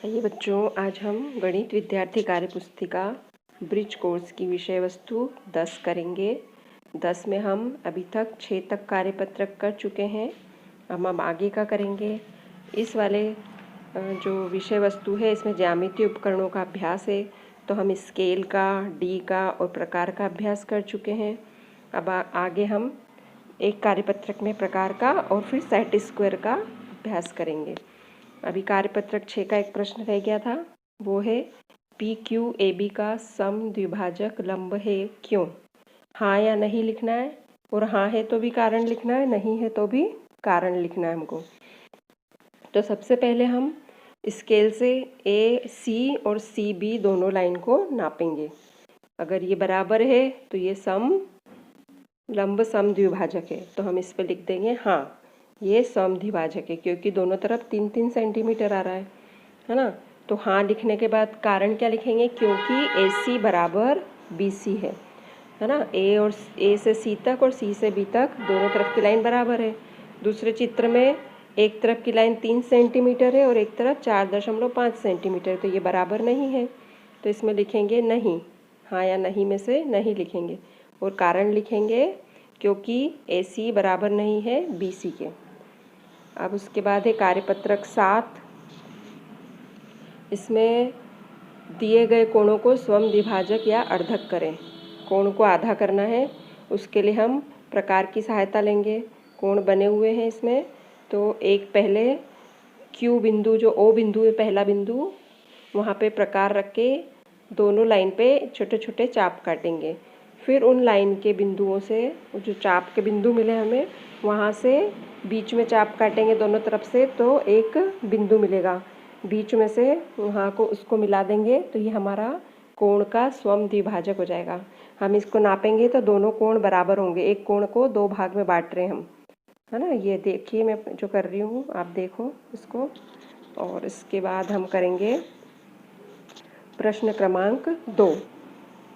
आइए बच्चों, आज हम गणित विद्यार्थी कार्य पुस्तिका ब्रिज कोर्स की विषय वस्तु 10 करेंगे। 10 में हम अभी तक 6 तक कार्यपत्रक कर चुके हैं। हम आगे का करेंगे। इस वाले जो विषय वस्तु है इसमें ज्यामितीय उपकरणों का अभ्यास है, तो हम स्केल का, डी का और प्रकार का अभ्यास कर चुके हैं। अब आगे हम एक कार्यपत्रक में प्रकार का और फिर सेट स्क्वायर का अभ्यास करेंगे। अभी कार्यपत्रक 6 का एक प्रश्न रह गया था, वो है पी क्यू ए बी का सम द्विभाजक लंब है क्यों। हाँ या नहीं लिखना है, और हाँ है तो भी कारण लिखना है, नहीं है तो भी कारण लिखना है हमको। तो सबसे पहले हम स्केल से ए सी और सी बी दोनों लाइन को नापेंगे। अगर ये बराबर है तो ये लंब सम द्विभाजक है, तो हम इस पर लिख देंगे हाँ ये समद्विभाजक है, क्योंकि दोनों तरफ 3-3 सेंटीमीटर आ रहा है ना। तो हाँ लिखने के बाद कारण क्या लिखेंगे, क्योंकि ए सी बराबर बी सी है ना। ए से सी तक और सी से बी तक दोनों तरफ की लाइन बराबर है। दूसरे चित्र में एक तरफ की लाइन 3 सेंटीमीटर है और एक तरफ 4.5 सेंटीमीटर, तो ये बराबर नहीं है, तो इसमें लिखेंगे नहीं। हाँ या नहीं में से नहीं लिखेंगे और कारण लिखेंगे क्योंकि ए सी बराबर नहीं है बी सी के। अब उसके बाद है कार्यपत्रक 7। इसमें दिए गए कोणों को समद्विभाजक या अर्धक करें। कोण को आधा करना है, उसके लिए हम प्रकार की सहायता लेंगे। कोण बने हुए हैं इसमें, तो एक पहले क्यू बिंदु, जो ओ बिंदु है पहला बिंदु, वहाँ पे प्रकार रख के दोनों लाइन पे छोटे छोटे चाप काटेंगे। फिर उन लाइन के बिंदुओं से, जो चाप के बिंदु मिले हमें, वहाँ से बीच में चाप काटेंगे दोनों तरफ से, तो एक बिंदु मिलेगा बीच में से, वहाँ को उसको मिला देंगे, तो ये हमारा कोण का समद्विभाजक हो जाएगा। हम इसको नापेंगे तो दोनों कोण बराबर होंगे। एक कोण को 2 भाग में बांट रहे हैं हम, है ना। ये देखिए मैं जो कर रही हूँ, आप देखो इसको। और इसके बाद हम करेंगे प्रश्न क्रमांक 2।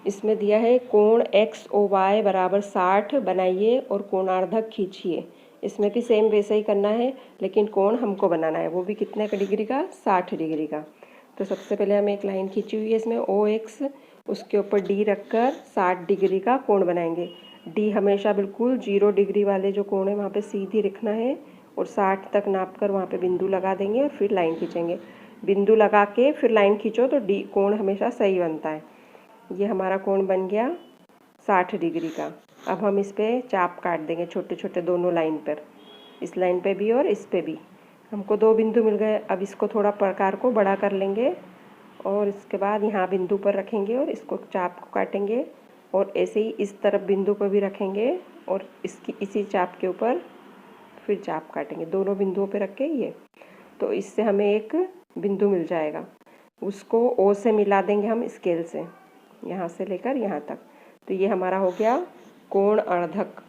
इसमें दिया है कोण एक्स ओ वाई बराबर 60 बनाइए और कोणार्धक खींचिए। इसमें भी सेम वैसे ही करना है, लेकिन कोण हमको बनाना है, वो भी कितने का डिग्री का, 60 डिग्री का। तो सबसे पहले हम एक लाइन खींची हुई है इसमें ओ एक्स, उसके ऊपर डी रखकर 60 डिग्री का कोण बनाएंगे। डी हमेशा बिल्कुल 0 डिग्री वाले जो कोण है वहाँ पे सीधी रखना है, और 60 तक नाप कर वहाँ पे बिंदु लगा देंगे और फिर लाइन खींचेंगे। बिंदु लगा के फिर लाइन खींचो तो डी कोण हमेशा सही बनता है। ये हमारा कोण बन गया 60 डिग्री का। अब हम इस पर चाप काट देंगे छोटे छोटे दोनों लाइन पर, इस लाइन पे भी और इस पे भी। हमको 2 बिंदु मिल गए। अब इसको थोड़ा प्रकार को बड़ा कर लेंगे और इसके बाद यहाँ बिंदु पर रखेंगे और इसको चाप को काटेंगे, और ऐसे ही इस तरफ बिंदु पर भी रखेंगे और इसी चाप के ऊपर फिर चाप काटेंगे दोनों बिंदुओं पे रख के। ये तो इससे हमें एक बिंदु मिल जाएगा, उसको ओ से मिला देंगे हम स्केल से, यहाँ से लेकर यहाँ तक। तो ये हमारा हो गया कोण अर्धक।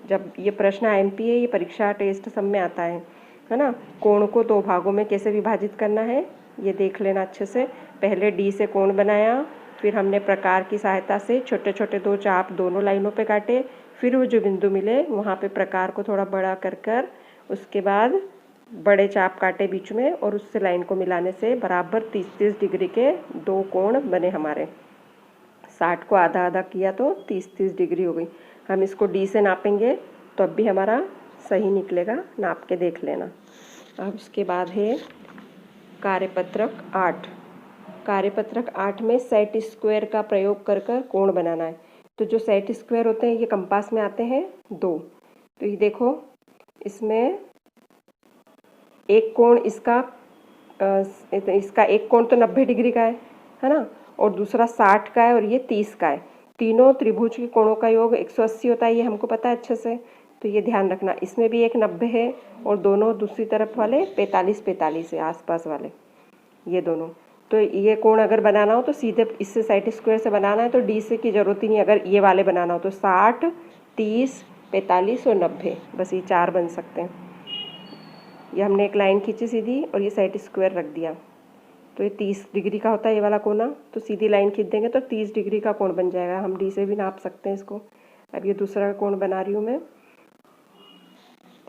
जब ये प्रश्न IMP है, ये परीक्षा टेस्ट सब में आता है ना। कोण को 2 भागों में कैसे विभाजित करना है ये देख लेना अच्छे से। पहले डी से कोण बनाया, फिर हमने प्रकार की सहायता से छोटे छोटे 2 चाप दोनों लाइनों पे काटे, फिर वो जो बिंदु मिले वहाँ पे प्रकार को थोड़ा बड़ा कर उसके बाद बड़े चाप काटे बीच में, और उससे लाइन को मिलाने से बराबर 30-30 डिग्री के 2 कोण बने हमारे। 60 को आधा आधा किया तो 30-30 डिग्री हो गई। हम इसको डी से नापेंगे तो अब भी हमारा सही निकलेगा, नाप के देख लेना। अब उसके बाद है कार्यपत्रक 8। कार्यपत्रक 8 में सेट स्क्वायर का प्रयोग कर कोण बनाना है। तो जो सेट स्क्वायर होते हैं ये कंपास में आते हैं 2। तो ये देखो, इसमें एक कोण इसका एक कोण तो 90 डिग्री का है ना, और दूसरा 60 का है और ये 30 का है। तीनों त्रिभुज के कोणों का योग 180 होता है, ये हमको पता है अच्छे से। तो ये ध्यान रखना, इसमें भी एक 90 है और दोनों दूसरी तरफ वाले 45-45 है, आसपास वाले ये दोनों। तो ये कोण अगर बनाना हो तो सीधे इससे सेट स्क्वायर से बनाना है, तो डी से की ज़रूरत ही नहीं। अगर ये वाले बनाना हो तो 60, 30, 45 और 90, बस ये 4 बन सकते हैं। ये हमने एक लाइन खींची सीधी और ये सेट स्क्वायर रख दिया, तो ये 30 डिग्री का होता है ये वाला कोना। तो सीधी लाइन खींच देंगे तो 30 डिग्री का कोण बन जाएगा। हम डी से भी नाप सकते हैं इसको। अब ये दूसरा कोण बना रही हूँ मैं।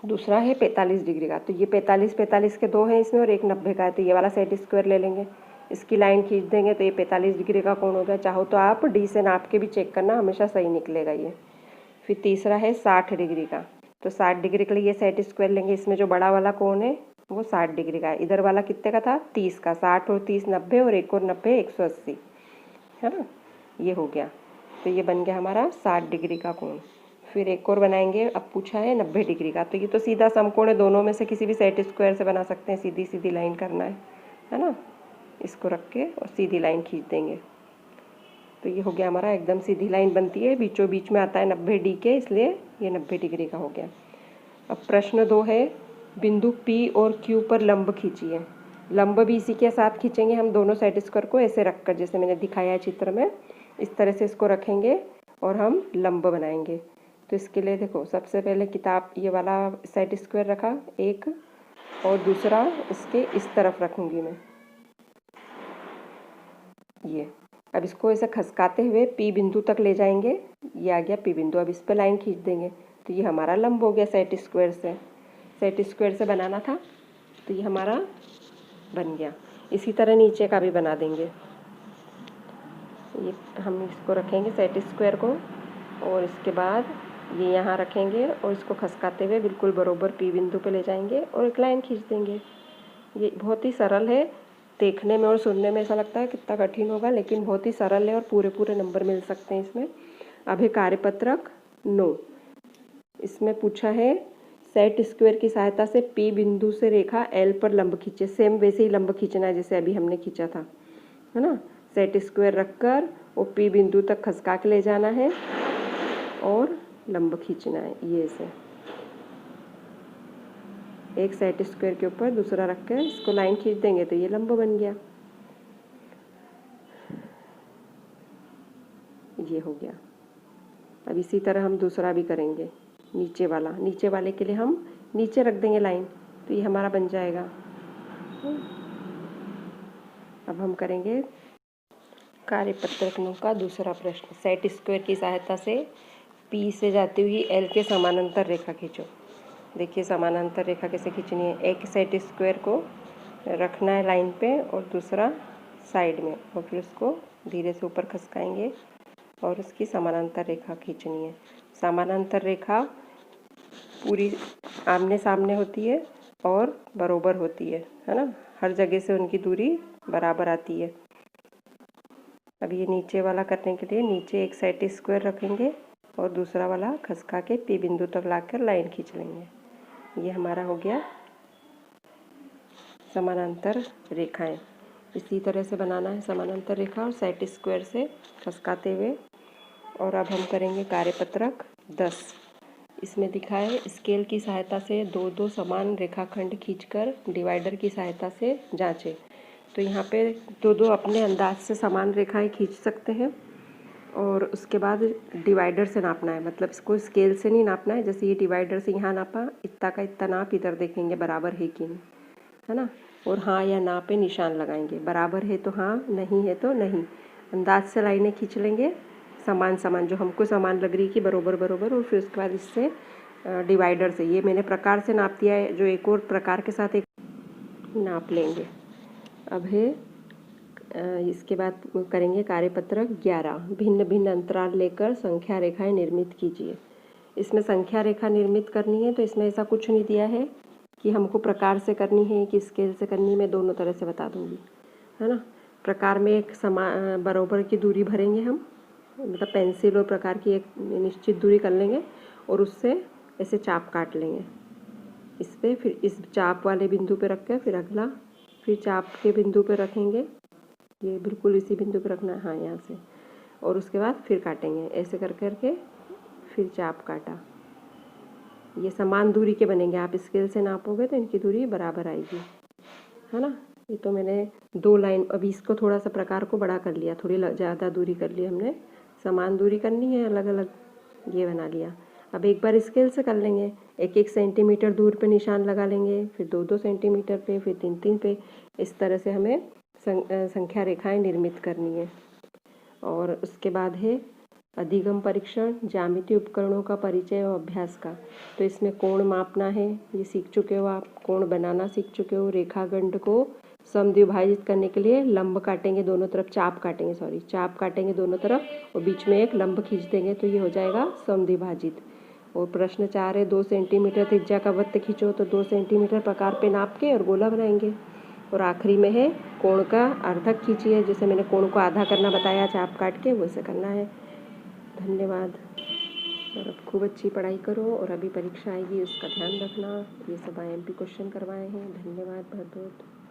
दूसरा है 45 डिग्री का। तो ये 45 के दो हैं इसमें और एक 90 का है, तो ये वाला सेट स्क्वायर ले लेंगे, इसकी लाइन खींच देंगे तो ये 45 डिग्री का कोण हो गया। चाहो तो आप डी से नाप के भी चेक करना, हमेशा सही निकलेगा ये। फिर तीसरा है 60 डिग्री का। तो 60 डिग्री के लिए ये सेट स्क्वायर लेंगे, इसमें जो बड़ा वाला कोण है वो 60 डिग्री का है। इधर वाला कितने का था? 30 का। 60 और 30 90 और एक और 90 180, है ना, ये हो गया। तो ये बन गया हमारा 60 डिग्री का कोण। फिर एक और बनाएंगे, अब पूछा है 90 डिग्री का। तो ये तो सीधा समकोण है, दोनों में से किसी भी सेट स्क्वायर से बना सकते हैं। सीधी सीधी लाइन करना है ना, इसको रख के और सीधी लाइन खींच देंगे। तो ये हो गया हमारा, एकदम सीधी लाइन बनती है, बीचों बीच में आता है 90 डी के, इसलिए ये 90 डिग्री का हो गया। अब प्रश्न 2 है, बिंदु P और Q पर लंब खींचिए। लंब भी इसी के साथ खींचेंगे हम, दोनों सेट स्क्वायर को ऐसे रखकर, जैसे मैंने दिखाया है चित्र में, इस तरह से इसको रखेंगे और हम लंब बनाएंगे। तो इसके लिए देखो, सबसे पहले किताब ये वाला सेट स्क्वायर रखा एक, और दूसरा इसके इस तरफ रखूँगी मैं ये। अब इसको ऐसे खसकाते हुए P बिंदु तक ले जाएंगे, ये आ गया P बिंदु। अब इस पर लाइन खींच देंगे तो ये हमारा लंब हो गया सेट स्क्वायर से। सेट स्क्वायर से बनाना था तो ये हमारा बन गया। इसी तरह नीचे का भी बना देंगे। ये हम इसको रखेंगे सेट स्क्वायर को, और इसके बाद ये यहाँ रखेंगे और इसको खसकाते हुए बिल्कुल बरोबर P बिंदु पे ले जाएंगे और एक लाइन खींच देंगे। ये बहुत ही सरल है, देखने में और सुनने में ऐसा लगता है कितना कठिन होगा, लेकिन बहुत ही सरल है और पूरे पूरे नंबर मिल सकते हैं इसमें। अब है कार्यपत्रक 9। इसमें पूछा है सेट स्क्वायर की सहायता से P बिंदु से रेखा L पर लंब खींचे। सेम वैसे ही लंब खींचना है जैसे अभी हमने खींचा था, है ना। सेट स्क्वायर रखकर वो P बिंदु तक खसका के ले जाना है और लंब खींचना है। ये ऐसे एक सेट स्क्वायर के ऊपर दूसरा रखकर इसको लाइन खींच देंगे तो ये लंब बन गया। ये हो गया। अब इसी तरह हम दूसरा भी करेंगे, नीचे वाला। नीचे वाले के लिए हम नीचे रख देंगे लाइन, तो ये हमारा बन जाएगा। अब हम करेंगे कार्यपत्रक 9 का दूसरा प्रश्न। सेट स्क्वायर की सहायता से P से जाती हुई L के समानांतर रेखा खींचो। देखिए समानांतर रेखा कैसे खींचनी है। एक सेट स्क्वायर को रखना है लाइन पे और दूसरा साइड में, और फिर उसको धीरे से ऊपर खसकाएंगे और उसकी समानांतर रेखा खींचनी है। समानांतर रेखा पूरी आमने सामने होती है और बराबर होती है ना, हर जगह से उनकी दूरी बराबर आती है। अब ये नीचे वाला करने के लिए नीचे एक सेट स्क्वायर रखेंगे और दूसरा वाला खसका के P बिंदु तक लाकर लाइन खींच लेंगे। ये हमारा हो गया समानांतर रेखाएं। इसी तरह से बनाना है समानांतर रेखा और सेट स्क्वायर से खसकाते हुए। और अब हम करेंगे कार्यपत्रक 10। इसमें दिखा है स्केल की सहायता से दो दो समान रेखाखंड खींचकर डिवाइडर की सहायता से जांचें। तो यहाँ पे दो दो अपने अंदाज से समान रेखाएं खींच सकते हैं और उसके बाद डिवाइडर से नापना है। मतलब इसको स्केल से नहीं नापना है, जैसे ये डिवाइडर से यहाँ नापा, इतना का इतना नाप, इधर देखेंगे बराबर है कि नहीं, है ना। और हाँ या ना पे निशान लगाएंगे, बराबर है तो हाँ, नहीं है तो नहीं। अंदाज से लाइनें खींच लेंगे समान समान, जो हमको समान लग रही है कि बरोबर बरोबर, और फिर उसके बाद इससे डिवाइडर से, ये मैंने प्रकार से नाप दिया है, जो एक और प्रकार के साथ एक नाप लेंगे। अब है इसके बाद करेंगे कार्यपत्रक 11। भिन्न भिन्न अंतराल लेकर संख्या रेखाएं निर्मित कीजिए। इसमें संख्या रेखा निर्मित करनी है, तो इसमें ऐसा कुछ नहीं दिया है कि हमको प्रकार से करनी है कि स्केल से करनी है। मैं दोनों तरह से बता दूंगी, है ना। प्रकार में एक बराबर की दूरी भरेंगे हम, मतलब पेंसिल और प्रकार की एक निश्चित दूरी कर लेंगे और उससे ऐसे चाप काट लेंगे इस पे। फिर इस चाप वाले बिंदु पे रख कर फिर अगला, फिर चाप के बिंदु पे रखेंगे, ये बिल्कुल इसी बिंदु पे रखना है, हाँ यहाँ से, और उसके बाद फिर काटेंगे ऐसे कर करके, फिर चाप काटा। ये समान दूरी के बनेंगे, आप स्केल से नापोगे तो इनकी दूरी बराबर आएगी, है ना। ये तो मैंने दो लाइन, अभी इसको थोड़ा सा प्रकार को बड़ा कर लिया, थोड़ी ज़्यादा दूरी कर ली हमने, समान दूरी करनी है अलग अलग, ये बना लिया। अब एक बार स्केल से कर लेंगे, 1-1 सेंटीमीटर दूर पे निशान लगा लेंगे, फिर 2-2 सेंटीमीटर पे, फिर 3-3 पे। इस तरह से हमें संख्या रेखाएं निर्मित करनी है। और उसके बाद है अधिगम परीक्षण, ज्यामितीय उपकरणों का परिचय और अभ्यास का। तो इसमें कोण मापना है, ये सीख चुके हो आप। कोण बनाना सीख चुके हो। रेखाखंड को समद्विभाजित करने के लिए लंब काटेंगे दोनों तरफ, चाप काटेंगे दोनों तरफ और बीच में एक लंब खींच देंगे तो ये हो जाएगा समद्विभाजित। और प्रश्न 4 है 2 सेंटीमीटर त्रिज्या का वृत्त खींचो, तो 2 सेंटीमीटर प्रकार पे नाप के और गोला बनाएंगे। और आखिरी में है कोण का अर्धक खींचिए, जैसे मैंने कोण को आधा करना बताया चाप काट के, वैसे करना है। धन्यवाद। और अब खूब अच्छी पढ़ाई करो और अभी परीक्षा आएगी उसका ध्यान रखना। ये सब IMP क्वेश्चन करवाए हैं। धन्यवाद बहुत बहुत।